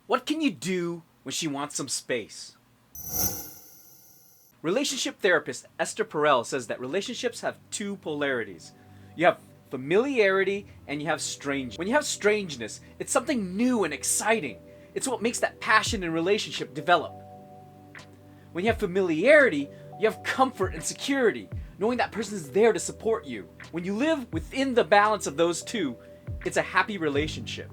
What can you do when she wants some space? Relationship therapist Esther Perel says that relationships have two polarities. You have familiarity and you have strangeness. When you have strangeness, it's something new and exciting. It's what makes that passion in relationship develop. When you have familiarity, you have comfort and security, knowing that person is there to support you. When you live within the balance of those two, it's a happy relationship.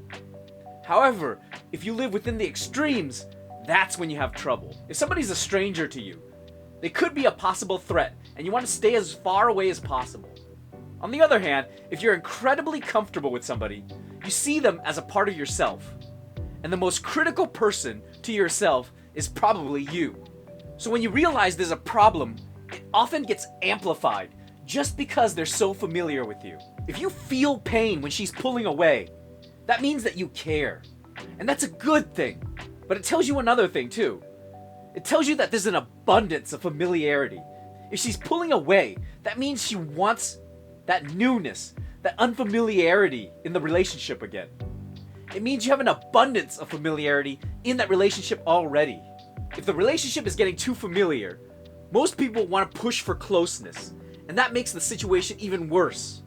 However, if you live within the extremes, that's when you have trouble. If somebody's a stranger to you, they could be a possible threat, and you want to stay as far away as possible. On the other hand, if you're incredibly comfortable with somebody, you see them as a part of yourself. And the most critical person to yourself is probably you. So when you realize there's a problem, it often gets amplified just because they're so familiar with you. If you feel pain when she's pulling away, that means that you care. And that's a good thing. But it tells you another thing too. It tells you that there's an abundance of familiarity. If she's pulling away, that means she wants that newness, that unfamiliarity in the relationship again. It means you have an abundance of familiarity in that relationship already. If the relationship is getting too familiar, most people want to push for closeness, and that makes the situation even worse.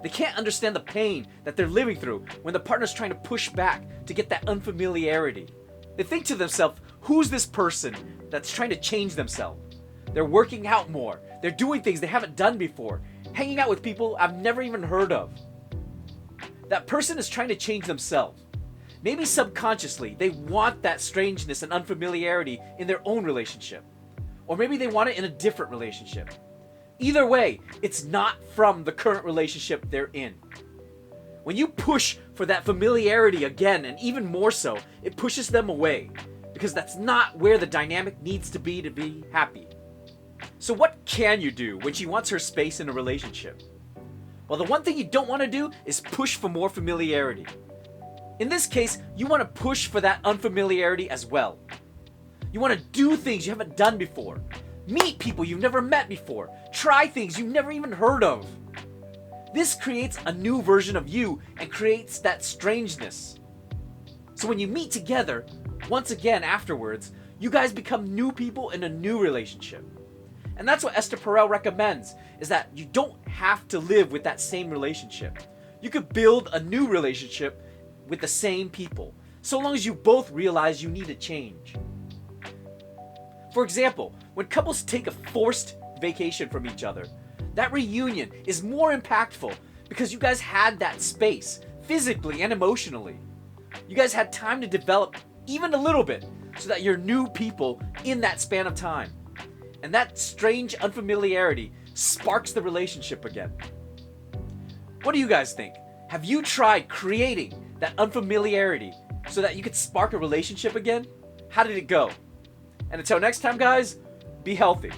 They can't understand the pain that they're living through when the partner's trying to push back to get that unfamiliarity. They think to themselves, who's this person that's trying to change themselves? They're working out more. They're doing things they haven't done before. Hanging out with people I've never even heard of. That person is trying to change themselves. Maybe subconsciously, they want that strangeness and unfamiliarity in their own relationship. Or maybe they want it in a different relationship. Either way, it's not from the current relationship they're in. When you push for that familiarity again, and even more so, it pushes them away. Because that's not where the dynamic needs to be happy. So what can you do when she wants her space in a relationship? Well, the one thing you don't want to do is push for more familiarity. In this case, you want to push for that unfamiliarity as well. You want to do things you haven't done before. Meet people you've never met before. Try things you've never even heard of. This creates a new version of you and creates that strangeness. So when you meet together, once again afterwards, you guys become new people in a new relationship. And that's what Esther Perel recommends, is that you don't have to live with that same relationship. You could build a new relationship with the same people, so long as you both realize you need a change. For example, when couples take a forced vacation from each other, that reunion is more impactful because you guys had that space, physically and emotionally. You guys had time to develop even a little bit so that you're new people in that span of time. And that strange unfamiliarity sparks the relationship again. What do you guys think? Have you tried creating that unfamiliarity so that you could spark a relationship again? How did it go? And until next time, guys, be healthy.